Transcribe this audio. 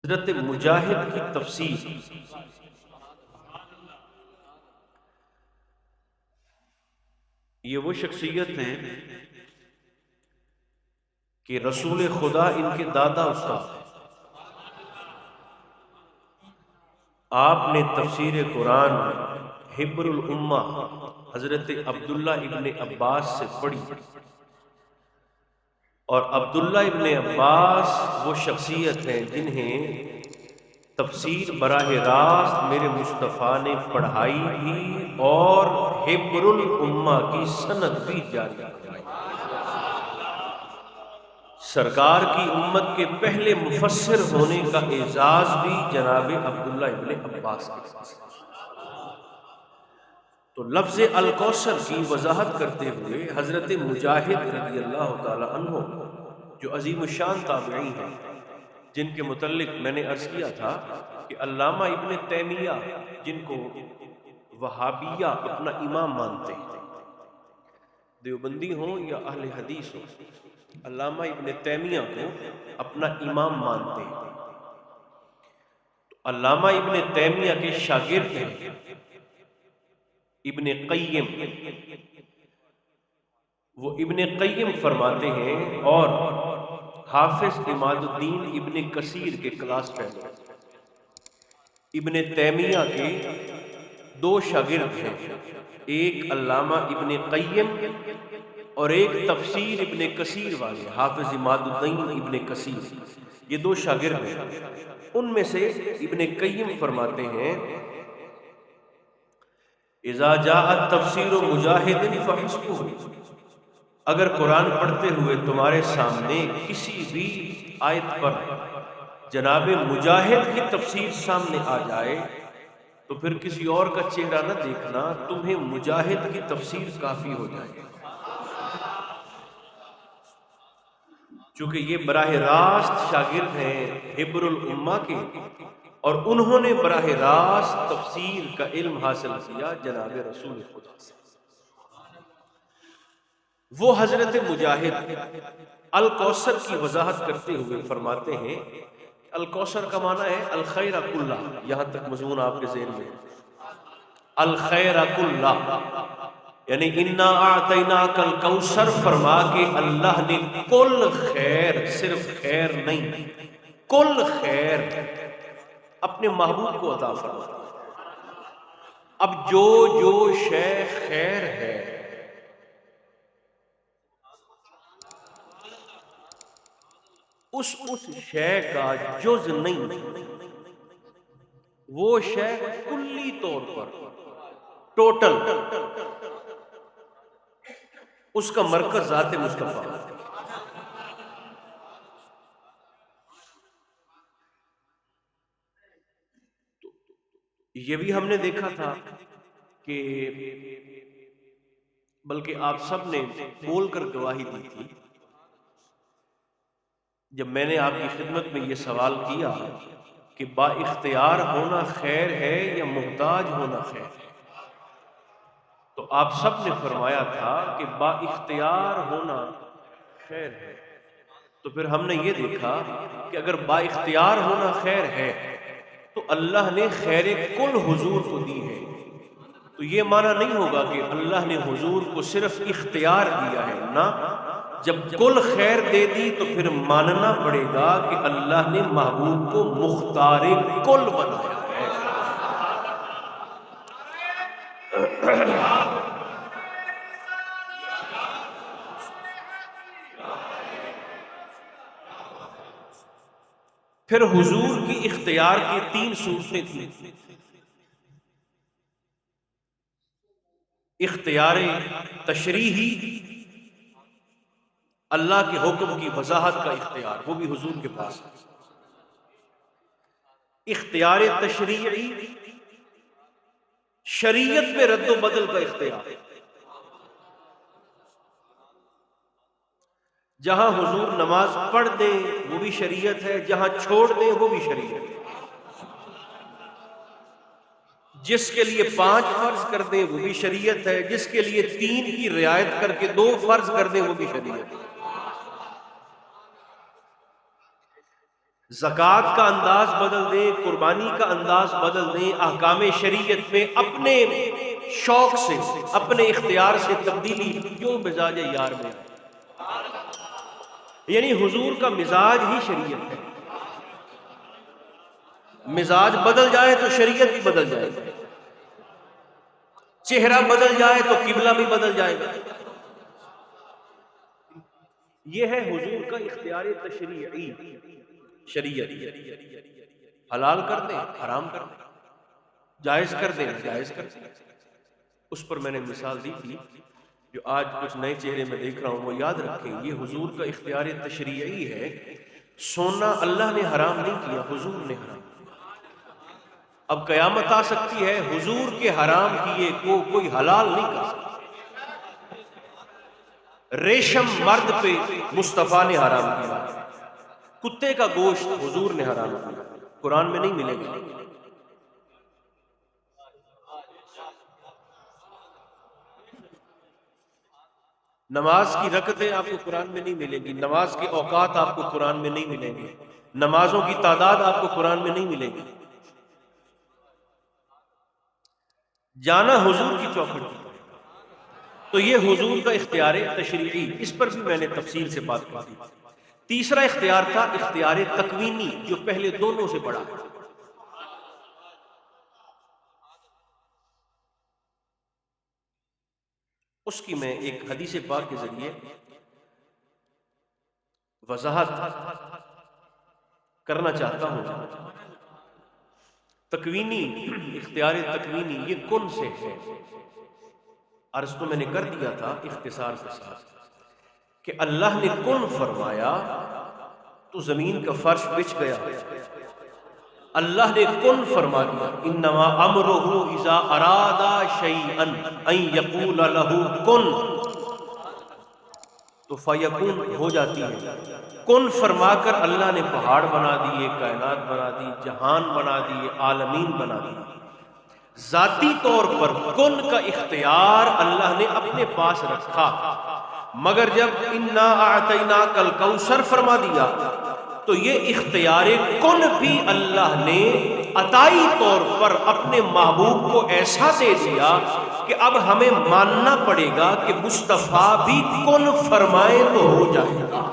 حضرت مجاہد کی تفسیر۔ یہ وہ شخصیت ہیں کہ رسول خدا ان کے دادا استاد ہیں۔ آپ نے تفسیر قرآن حبر الامہ حضرت عبداللہ ابن عباس سے پڑھی، اور عبداللہ ابن عباس وہ شخصیت ہیں جنہیں تفسیر براہ راست میرے مصطفیٰ نے پڑھائی بھی اور حبر الامہ کی سند بھی جاری کروائی۔ سرکار کی امت کے پہلے مفسر ہونے کا اعزاز بھی جناب عبداللہ ابن عباس کے پاس۔ تو لفظ الکوثر کی وضاحت کرتے ہوئے حضرت مجاہد رضی اللہ تعالی عنہ جو عظیم الشان تابعی ہیں، جن کے متعلق میں نے عرض کیا تھا کہ علامہ ابن تیمیہ جن کو وہابیہ اپنا امام مانتے ہیں، دیوبندی ہوں یا اہل حدیث ہوں، علامہ ابن تیمیہ کو اپنا امام مانتے ہیں۔ تو علامہ ابن تیمیہ کے شاگرد ہیں ابن قیم۔ وہ ابن قیم فرماتے ہیں اور حافظ عماد الدین ابن کثیر کے کلاس فیلو۔ ابن تیمیہ کے دو شاگرد ہیں، ایک علامہ ابن قیم اور ایک تفسیر ابن کثیر والے حافظ عماد الدین ابن کثیر، یہ دو شاگرد ہیں۔ ان میں سے ابن قیم فرماتے ہیں اذا جاءت تفسیر مجاہد فحسبہ، اگر قرآن پڑھتے ہوئے تمہارے سامنے کسی بھی آیت پر جناب مجاہد کی تفسیر سامنے آ جائے تو پھر کسی اور کا چہرہ نہ دیکھنا، تمہیں مجاہد کی تفسیر کافی ہو جائے، چونکہ یہ براہ راست شاگرد ہیں حبر الامہ کے، اور انہوں نے براہ راست تفسیر کا علم حاصل کیا جناب رسول خدا سے۔ وہ حضرت مجاہد الکوثر کی وضاحت کرتے ہوئے فرماتے ہیں، الکوثر کا معنی ہے الخیر کلہ، یہاں تک مضمون آپ کے ذہن میں ہے، الخیر کلہ یعنی انا اعطیناک الکوثر فرما کے اللہ نے کل خیر، صرف خیر نہیں، کل خیر اپنے محبوب کو عطا فرمایا۔ اب جو شے خیر ہے اس شے کا جز نہیں، وہ شے کلی طور پر ٹوٹل، اس کا مرکز ذات مصطفیٰ۔ یہ بھی ہم نے دیکھا تھا کہ بلکہ آپ سب نے بول کر گواہی دی تھی جب میں نے آپ کی خدمت میں یہ سوال کیا کہ با اختیار ہونا خیر ہے یا محتاج ہونا خیر ہے، تو آپ سب نے فرمایا تھا کہ با اختیار ہونا خیر ہے۔ تو پھر ہم نے یہ دیکھا کہ اگر با اختیار ہونا خیر ہے تو اللہ نے خیر کل حضور کو دی ہے، تو یہ معنی نہیں ہوگا کہ اللہ نے حضور کو صرف اختیار دیا ہے، نہ، جب کل خیر دے دی تو پھر ماننا پڑے گا کہ اللہ نے محبوب کو مختار کل بنایا ہے۔ پھر حضور کی اختیار کی تین صورتیں تھیں، اختیار تشریحی، اللہ کے حکم کی وضاحت کا اختیار، وہ بھی حضور کے پاس ہے۔ اختیار تشریعی، شریعت میں رد و بدل کا اختیار، جہاں حضور نماز پڑھ دیں وہ بھی شریعت ہے، جہاں چھوڑ دیں وہ بھی شریعت ہے، جس کے لیے 5 فرض کر دیں وہ بھی شریعت ہے، جس کے لیے 3 کی رعایت کر کے 2 فرض کر دیں وہ بھی شریعت ہے۔ زکوٰۃ کا انداز بدل دیں، قربانی کا انداز بدل دیں، احکام شریعت میں اپنے شوق سے، اپنے اختیار سے تبدیلی جو مزاج یار میں، یعنی حضور کا مزاج ہی شریعت ہے۔ مزاج بدل جائے تو شریعت بھی بدل جائے گی، چہرہ بدل جائے تو قبلہ بھی بدل جائے گا۔ یہ ہے حضور کا اختیار تشریعی، شریعت حلال کر دیں، حرام کر دیں، جائز کر دیں، جائز کر دیں۔ اس پر میں نے مثال دی تھی، جو آج کچھ نئے چہرے میں دیکھ رہا ہوں وہ یاد رکھیں، یہ حضور کا اختیار تشریعی ہے۔ سونا اللہ نے حرام نہیں کیا، حضور نے حرام کیا۔ اب قیامت آ سکتی ہے، حضور کے حرام کیے کو کوئی حلال نہیں کر سکتا۔ ریشم مرد پہ مصطفیٰ نے حرام کیا، کتے کا گوشت حضور نے حرام کیا، قرآن میں نہیں ملے گا۔ نماز کی رکعتیں آپ کو قرآن میں نہیں ملیں گی، نماز کے اوقات آپ کو قرآن میں نہیں ملیں گے، نمازوں کی تعداد آپ کو قرآن میں نہیں ملے گی۔ جانا حضور کی چوکھٹ کی، تو یہ حضور کا اختیار تشریعی، اس پر بھی میں نے تفصیل سے بات کی تھی۔ تیسرا اختیار تھا اختیار تکوینی، جو پہلے دونوں سے بڑا ہے۔ اس کی میں ایک حدیث پاک کے ذریعے وضاحت کرنا چاہتا ہوں۔ تکوینی، اختیار تکوینی یہ کن سے ہے؟ عرض تو میں نے کر دیا تھا اختصار کے ساتھ کہ اللہ نے کن فرمایا تو زمین کا فرش بچھ گیا۔ اللہ نے کن فرما دیا، انما امرہ اذا اراد شیئا ان یقول لہ کن، تو فیکون ہو جاتی ہے۔ کن فرما کر اللہ نے پہاڑ بنا دیے، کائنات بنا دی، جہان بنا دیے، عالمین بنا دیے۔ ذاتی طور پر کن کا اختیار اللہ نے اپنے پاس رکھا، مگر جب انا اعطیناک الکوثر فرما دیا تو یہ اختیار کن بھی اللہ نے عطائی طور پر اپنے محبوب کو ایسا دے دیا کہ اب ہمیں ماننا پڑے گا کہ مصطفیٰ بھی کن فرمائے تو ہو جائے گا۔